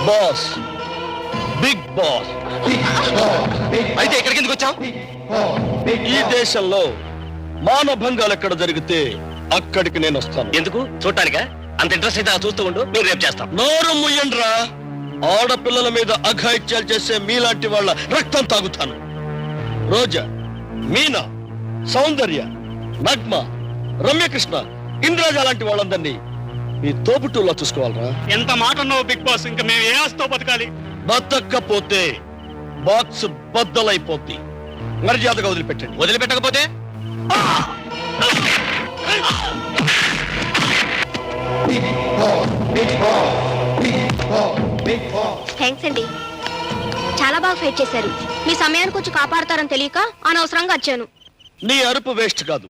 Boss, big boss. అయితే ఎక్కడికి ఎందుకు వచ్చాం? ఈ దేశంలో మానభంగాలు ఎక్కడ జరిగితే అక్కడికి నేను వస్తాను. ఎందుకు? చూడటానికా? అంత ఇంట్రెస్ట్ అయితే చూస్తూ ఉండు, మేము రేపు చేస్తాం. నోరు ముయ్యండ్రా. ఆడపిల్లల మీద అఘాయిత్యాలు చేసే మీలాంటి వాళ్ళ రక్తం తాగుతాను. రోజా, మీనా, సౌందర్య, నగ్మ, రమ్యకృష్ణ, ఇంద్రాజ లాంటి వాళ్ళందరినీ మీ తోబుట్టులా చూసుకోవాలరా. ఎంత మాట అన్నావు బిగ్ బాస్? ఇంకా మేము ఏ ఆస్తో బతకాలి? బతక్కపోతే బాక్స్ బద్దలైపోద్ది. మర్యాదగా వదిలిపెట్టండి. వదిలిపెట్టకపోతే థ్యాంక్స్ అండి, చాలా బాగా ఫైట్ చేశారు. మీ సమయానికి వచ్చి కాపాడతారని తెలియక అనవసరంగా వచ్చాను. నీ అరుపు వేస్ట్ కాదు.